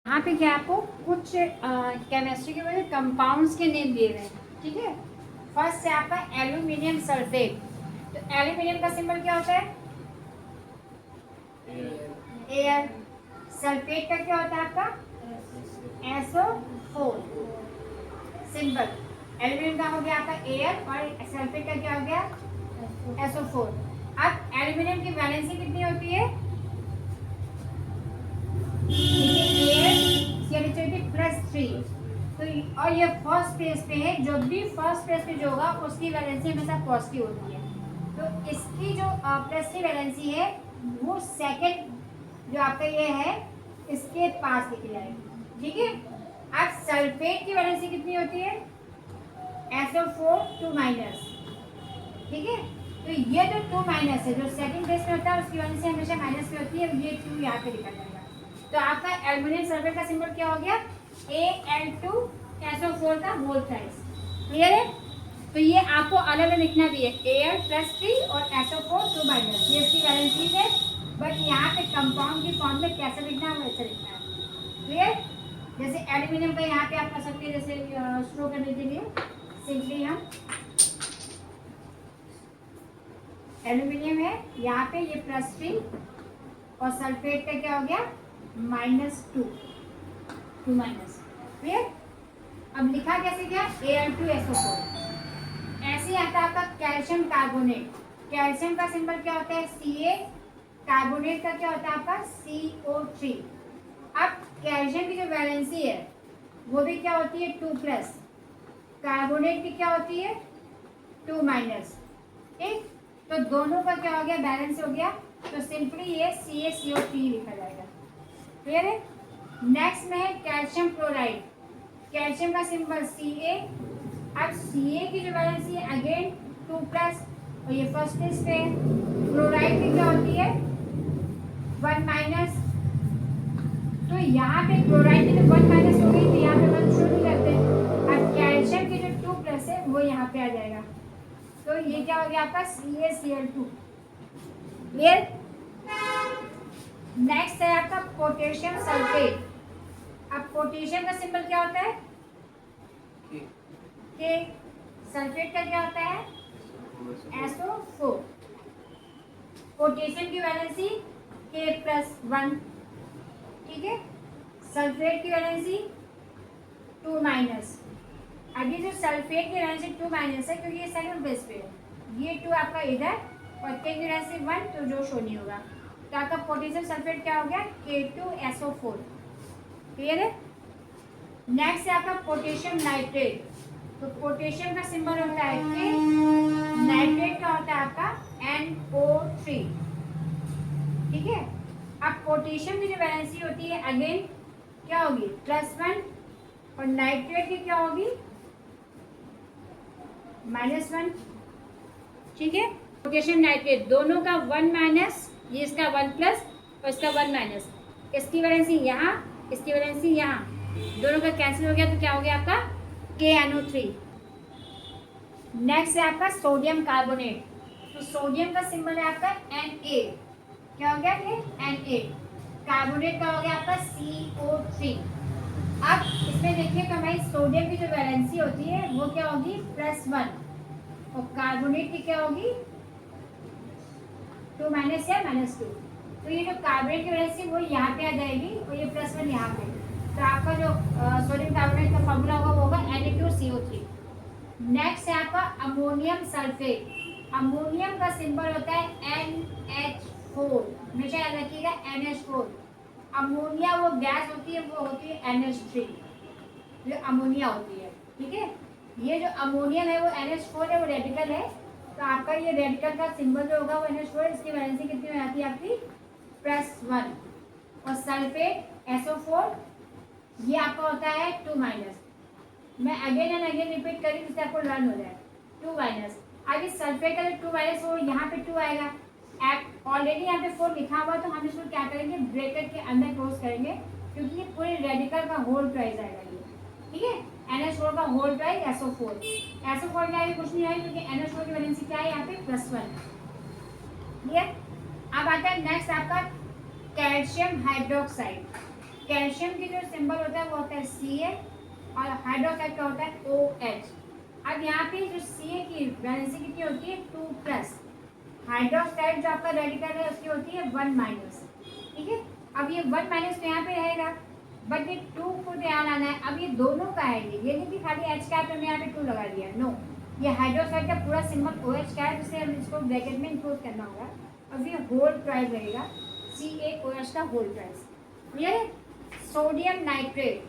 यहाँ पे क्या आपको कुछ केमिस्ट्री के वजह कंपाउंड्स के नेम दिए गए हैं, ठीक है। फर्स्ट है आपका एल्यूमिनियम सल्फेट। तो एल्यूमिनियम का सिंबल क्या होता है? एयर। सल्फेट का क्या होता है आपका? SO4 symbol. एल्यूमिनियम का हो गया आपका एयर और सल्फेट का क्या हो गया? SO4। अब एल्यूमिनियम की वैलेंसी कितनी होती है? +3। तो और ये फर्स्ट पेज पे है, जो भी फर्स्ट पेज पे जो होगा उसकी वैलेंसी हमेशा पॉजिटिव होती है। तो इसकी जो +3 वैलेंसी है वो सेकंड जो आपका ये है इसके पास लिखी जाएगी, ठीक है। अब सल्फेट की वैलेंसी कितनी होती है? SO4 2-, ठीक है। तो ये जो 2- है जो सेकंड पेज पे होता है उसकी वैलेंसी हमेशा माइनस में होती है, ये 2 यहाँ पे लिखा जाएगा। तो आपका एल्यूमिनियम सल्फेट का सिंबल क्या हो गया? Al2SO4 का होल प्राइस। क्लियर है? तो ये आपको अलग अलग लिखना भी है, Al +3 और SO4 2-, ये इसकी वैलेंसीज है। बट यहाँ पे कंपाउंड की फॉर्म में कैसे लिखना है वैसे लिखना है। क्लियर? जैसे एल्यूमिनियम का यहाँ पे आप कर सकते हैं, जैसे शो करने के लिए सिंपली हम एल्यूमिनियम है यहाँ पे ये +3 और सल्फेट का क्या हो गया? -2। क्लियर? अब लिखा कैसे गया? Al2SO4। ऐसे आता है आपका कैल्शियम कार्बोनेट। कैल्शियम का सिंबल क्या होता है? Ca। कार्बोनेट का क्या होता है आपका? CO3। अब कैल्शियम की जो वैलेंसी है वो भी क्या होती है? 2+। कार्बोनेट की क्या होती है? 2-। ठीक, तो दोनों का क्या हो गया? बैलेंस हो गया। तो सिंपली ये CaCO3 लिखा जाएगा। क्लियर है? नेक्स्ट में है कैल्शियम क्लोराइड। कैल्शियम का सिंबल Ca। अब Ca की जो वैलेंसी है अगेन 2+ और ये फर्स्ट पेज पे है। क्लोराइड की क्या होती है? 1-। तो यहाँ पे क्लोराइड की जो 1- हो गई तो यहाँ पे 1 शो नहीं करते। अब कैल्शियम की जो 2+ है वो यहाँ पे आ जाएगा। तो ये क्या हो गया आपका? CaCl2। क्लियर? नेक्स्ट है आपका पोटेशियम सल्फेट। अब पोटेशियम का सिंबल क्या होता है? के। सल्फेट का क्या होता है? SO4। पोटेशियम की वैलेंसी K+1, ठीक है। सल्फेट की वैलेंसी 2-। अभी जो सल्फेट की वैलेंसी 2- है क्योंकि ये सेकंड बेस पे है, ये 2 आपका इधर और K की वैलेंसी 1 तो जो शो नहीं होगा। तो आपका पोटेशियम सल्फेट क्या हो गया? K2SO4। क्लियर है? नेक्स्ट है आपका पोटेशियम नाइट्रेट। तो पोटेशियम का सिंबल होता है K। नाइट्रेट का होता है आपका NO3। ठीक है। अब पोटेशियम की जो वैलेंसी होती है अगेन क्या होगी? +1 और नाइट्रेट की क्या होगी? -1। ठीक है। पोटेशियम नाइट्रेट दोनों का 1-, ये इसका 1+ और इसका 1-। इसकी वैलेंसी यहाँ, इसकी वैलेंसी यहाँ, दोनों का कैंसिल हो गया तो क्या हो गया आपका? KNO3। नेक्स्ट है आपका सोडियम कार्बोनेट। तो सोडियम का सिंबल है आपका Na। क्या हो गया? ये Na। कार्बोनेट का हो गया आपका CO3। अब इसमें देखिए तो हमारी सोडियम की जो वैलेंसी होती है वो क्या होगी? +1 और कार्बोनेट की क्या होगी? 2- या -2। तो ये जो कार्बोनेट की वैलेंसी वो यहाँ पे आ जाएगी और ये +1 यहाँ पे। तो आपका जो सोडियम कार्बोनेट का फॉर्मूला होगा वो होगा Na2CO3। नेक्स्ट है आपका अमोनियम सल्फेट। अमोनियम का सिंबल होता है NH4। हमेशा याद रखिएगा NH4। अमोनिया वो गैस होती है, वो होती है NH3 जो अमोनिया होती है, ठीक है। ये जो अमोनियम है वो NH4 है, वो रेडिकल है। तो आपका ये रेडिकल का सिंबल जो होगा वो NH4, इसकी वैलेंसी कितनी हो जाती है आपकी? +1 और सल्फेट SO4 ये आपका होता है 2-। मैं अगेन एंड अगेन रिपीट करी जिससे आपको लर्न हो जाए। 2-। अब इस सल्फेट का जो 2- वो यहाँ पे 2 आएगा। ऑलरेडी यहाँ पे 4 लिखा हुआ तो हम इसको क्या करेंगे? ब्रैकेट के अंदर क्लोज करेंगे क्योंकि ये पूरे रेडिकल का होल प्राइस आएगा ये, ठीक है। NH4 का होल प्राइस SO4 का भी कुछ नहीं आएगा क्योंकि NH4 की वैलेंसी क्या है यहाँ पे? +1। क्लियर? अब आता है नेक्स्ट आपका कैल्शियम हाइड्रोक्साइड। कैल्शियम की जो सिंबल होता है वो होता है Ca और हाइड्रोक्साइड का होता है OH। अब यहाँ पे जो Ca की वैलेंसी कितनी होती है 2+, हाइड्रोक्साइड जो आपका रेडिकल है उसकी होती है 1-। ठीक है, अब ये 1- तो यहाँ पे रहेगा, बट ये 2 को ध्यान आना है। अब ये दोनों का है, ये नहीं कि खाली H का है तो हमने यहाँ पे 2 लगा दिया, नो, ये हाइड्रोक्साइड का पूरा सिंबल OH का है, जिससे हम इसको ब्रैकेट में इंक्लूड करना होगा। अब ये होल प्राइस रहेगा CaOH का होल प्राइस। क्लियर है। सोडियम नाइट्रेट,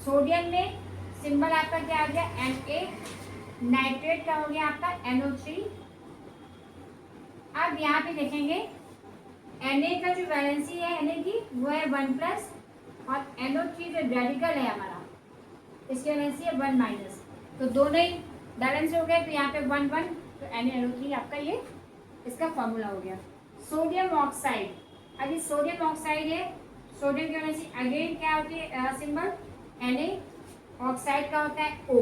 सोडियम में सिंबल आपका क्या आ गया Na, नाइट्रेट का हो गया आपका NO3। अब यहाँ पे देखेंगे Na का जो वैलेंसी है Na की वो है 1+, और NO3 जो रेडिकल है हमारा इसकी वैलेंसी है 1-। तो दोनों ही बैलेंस हो गए, तो यहाँ पे 1-1, तो NaNO3 आपका ये इसका फॉर्मूला हो गया। सोडियम ऑक्साइड, अभी सोडियम ऑक्साइड है, सोडियम की वैलेंसी अगेन क्या होती है सिंबल Na, ऑक्साइड का होता है O।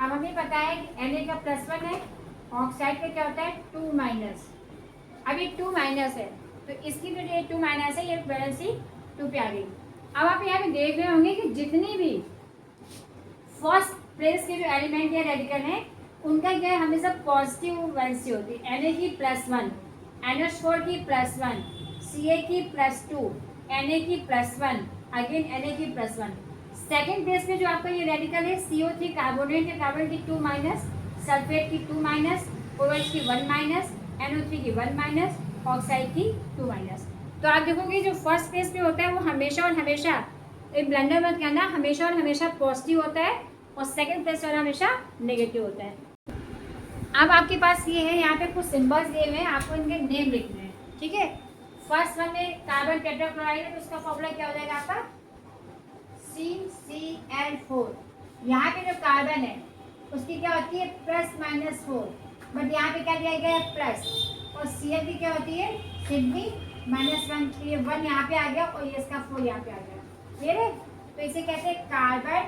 अब हमें पता है कि Na का +1 है, ऑक्साइड का क्या होता है 2-। अभी 2- है तो इसकी जो ये 2- है ये वैलेंसी 2 पे आ गई। अब आप यहाँ पे देख रहे होंगे कि जितनी भी फर्स्ट प्लेस के जो एलिमेंट या रेडिकल हैं उनका क्या है हमेशा पॉजिटिव वैलेंसी होती है। Na की +1, NH4 की +1, Ca की +2, Na की +1, अगेन Na की +1। सेकेंड प्लेस पे जो आपका ये रेडिकल है CO3 कार्बोनेट है, कार्बन की 2-, सल्फेट की 2-, OH की 1-, NO3 की 1-, ऑक्साइड की 2-। तो आप देखोगे जो फर्स्ट प्लेस पे होता है वो हमेशा और हमेशा, एक ब्लंडर मत करना, हमेशा और हमेशा पॉजिटिव होता है, और सेकंड प्लेस वाला हमेशा नेगेटिव होता है। अब आपके पास ये है, यहाँ पे कुछ सिंबल्स दिए हुए हैं, आपको इनके नेम लिखने हैं। ठीक है, फर्स्ट वन में कार्बन टेट्राक्लोराइड है तो उसका फॉर्मूला क्या हो जाएगा आपका CCl4। यहाँ पे जो कार्बन है उसकी क्या होती है +-4, बट यहाँ पे क्या दिया गया है प्लस, और Cl की क्या होती है सिद्धि -1, तो ये 1 यहाँ पे आ गया और ये इसका 4 यहाँ पे आ गया। क्लियर है। तो इसे कहते हैं कार्बन,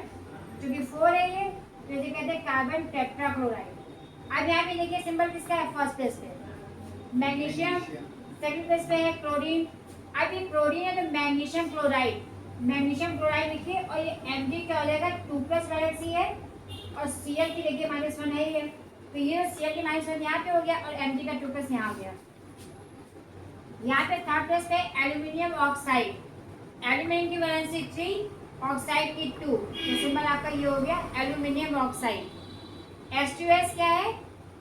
क्योंकि 4 है ये, तो इसे कहते हैं कार्बन टेट्राक्लोराइड। अब यहाँ पे देखिए सिंबल किसका है फर्स्ट प्लेस पे मैग्नीशियम, सेकंड प्लेस पे है क्लोरीन। अब ये क्लोरीन है तो मैग्नीशियम क्लोराइड, मैग्नीशियम क्लोराइड लिखिए, और ये Mg क्या हो जाएगा 2+ वैलेंसी है, और Cl की देखिए -1 है ये, तो ये Cl की -1 यहाँ पे हो गया और Mg का 2+ यहाँ आ गया। यहाँ पे थर्ड प्लेस पे एल्यूमिनियम ऑक्साइड, एल्यूमिनियम की वैलेंसी 3, ऑक्साइड की 2, तो सिंबल आपका ये हो गया एल्यूमिनियम ऑक्साइड। H2S क्या है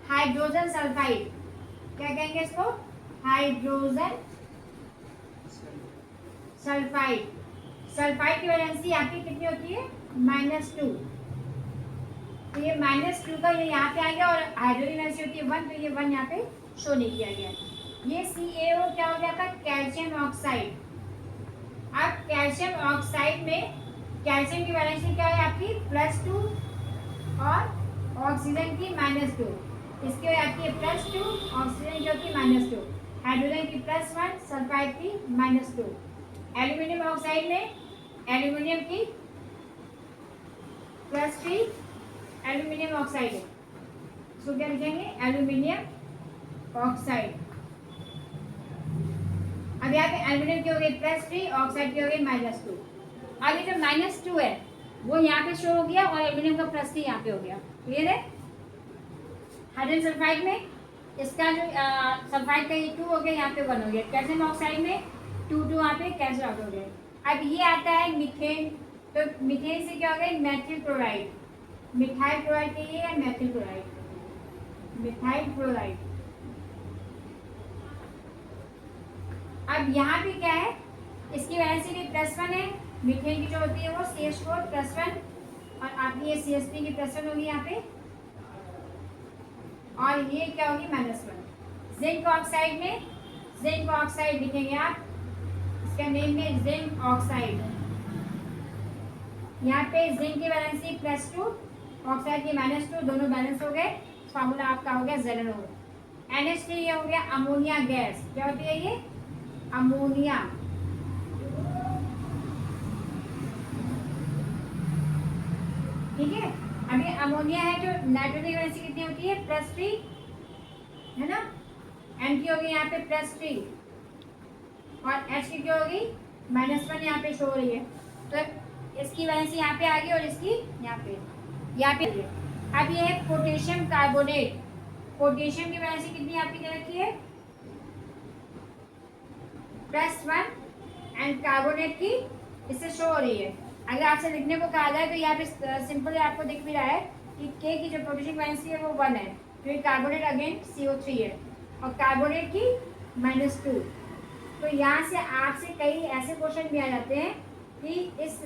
हाइड्रोजन सल्फाइड, क्या कहेंगे इसको हाइड्रोजन सल्फाइड। सल्फाइड की वैलेंसी आपकी कितनी होती है -2, तो ये -2 का ये यहाँ पे आ गया, और हाइड्रोजन वैलेंसी होती है 1, तो ये 1 यहाँ पे शो नहीं किया गया। ये CaO क्या हो गया था कैल्शियम ऑक्साइड। अब कैल्शियम ऑक्साइड में कैल्शियम की वैलेंसी क्या है आपकी +2 और ऑक्सीजन की -2, इसकी वजह आपकी +2, ऑक्सीजन की होती है -2, हाइड्रोजन की +1, सल्फाइड की -2। एल्यूमिनियम ऑक्साइड में एल्यूमिनियम की +3, एल्यूमिनियम ऑक्साइड है, इसको क्या लिखेंगे एल्यूमिनियम ऑक्साइड। अब यहाँ पे एल्यूमिनियम की हो गई +3, ऑक्साइड की हो गई -2। अब ये जो -2 है वो यहाँ पे शो हो गया, और एल्यूमिनियम का +3 यहाँ पे हो गया। क्लियर है। हाइड्रोजन सल्फाइड में इसका जो सल्फाइड का ये 2 हो गया, यहाँ पे 1 हो गया। कैल्शियम ऑक्साइड में 2 यहाँ पे कैंसिल आउट हो गए। अब ये आता है मीथेन, तो मीथेन से क्या हो गया मेथिल क्लोराइड, मिथाइल क्लोराइड के लिए मेथिल क्लोराइड, मिथाइल क्लोराइड। अब यहाँ पे क्या है इसकी वैलेंसी भी +1 है, मीथेन की जो होती है वो CH4 +1, और आपकी ये CH3 की +1 होगी यहाँ पे, और ये क्या होगी -1। जिंक ऑक्साइड में जिंक ऑक्साइड लिखेंगे आप, इसका नेम है जिंक ऑक्साइड। यहाँ पे जिंक की वैलेंसी +2, ऑक्साइड की -2, दोनों बैलेंस हो गए, फार्मूला आपका हो गया ZnO। NH3 ये हो गया अमोनिया गैस, क्या होती है ये अमोनिया। ठीक है। अभी अमोनिया है जो नाइट्रोजन की वैलेंसी कितनी होती है +3 है ना, N की होगी यहाँ पे +3, और H की क्या होगी -1 यहाँ पे शो हो रही है। तो इसकी वैलेंसी यहाँ पे आ गई और इसकी यहाँ पे आ गई। अब ये है पोटेशियम कार्बोनेट। पोटेशियम की वैलेंसी कितनी आपकी दे रखी है +1 एंड कार्बोनेट की इससे शो हो रही है। अगर आपसे लिखने को कहा जाए तो यहाँ पे सिंपल आपको दिख भी रहा है कि के की जो पोटेशियम वैलेंसी है वो 1 है, फिर कार्बोनेट अगेन CO3 है और कार्बोनेट की -2। तो यहाँ से आपसे कई ऐसे क्वेश्चन भी आ जाते हैं कि इस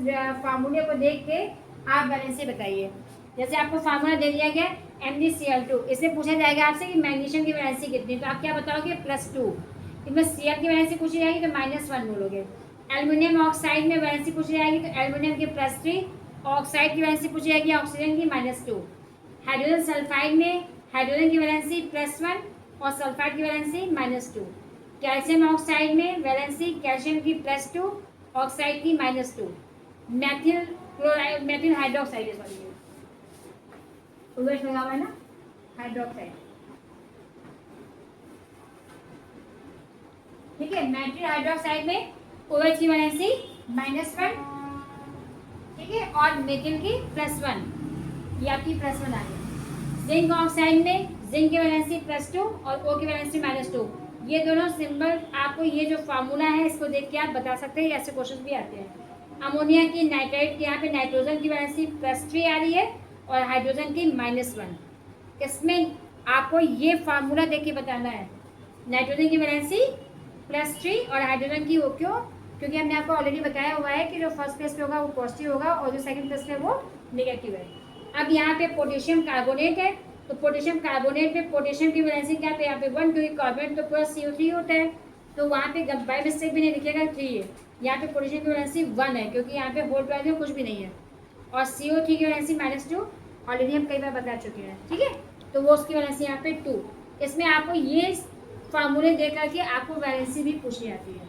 फार्मूले को देख के आप वैलेंसी बताइए। जैसे आपको फार्मूला दे दिया गया MgCl2, इससे पूछा जाएगा आपसे कि मैग्नीशियम की वैलेंसी कितनी, तो आप क्या बताओगे +2। इसमें Cl की वैलेंसी पूछी जाएगी तो -1 बोलोगे। एल्युमिनियम ऑक्साइड में वैलेंसी पूछी जाएगी तो एल्युमिनियम की +3, ऑक्साइड की वैलेंसी पूछी जाएगी ऑक्सीजन की -2। हाइड्रोजन सल्फाइड में हाइड्रोजन की वैलेंसी +1 और सल्फाइड की वैलेंसी -2। कैल्शियम ऑक्साइड में वैलेंसी कैल्शियम की +2, ऑक्साइड की -2। Maithil chloride Maithil hydroxide sorry लगा हुआ है ना हाइड्रोक्साइड, ठीक है। मैथिल हाइड्रोक्साइड में OH की वैलेंसी -1, ठीक है, और मेथिल की +1, ये आपकी +1 आ गई। जिंक ऑक्साइड में जिंक की वैलेंसी +2 और O की वैलेंसी -2। ये दोनों सिंबल आपको ये जो फार्मूला है इसको देख के आप बता सकते हैं, ऐसे क्वेश्चन भी आते हैं। अमोनिया की नाइट्राइड यहाँ पे नाइट्रोजन की वैलेंसी +3 आ रही है और हाइड्रोजन की -1। इसमें आपको ये फार्मूला देख के बताना है। नाइट्रोजन की वैलेंसी +3 और हाइड्रोजन की वो क्यों, क्योंकि हमने आपको ऑलरेडी बताया हुआ है कि जो फर्स्ट प्लेस पे होगा वो पॉजिटिव होगा और जो सेकंड प्लेस पे वो नेगेटिव है। अब यहाँ पे पोटेशियम कार्बोनेट है, तो पोटेशियम कार्बोनेट में पोटेशियम की वैलेंसी क्या पे यहाँ पे 1, क्योंकि कार्बोनेट तो पूरा CO3 होता है, तो वहाँ पे बाय मिस्टेक भी नहीं लिखेगा 3 है। यहाँ पे पोटेशियम की वैलेंसी 1 है क्योंकि यहाँ पे होल वैल्यू कुछ भी नहीं है, और CO3 की वैलेंसी -2 ऑलरेडी हम कई बार बता चुके हैं, ठीक है। तो वो उसकी वैलेंसी यहाँ पे 2। इसमें आपको ये फार्मूले दे करके आपको वैलेंसी भी पूछी जाती है।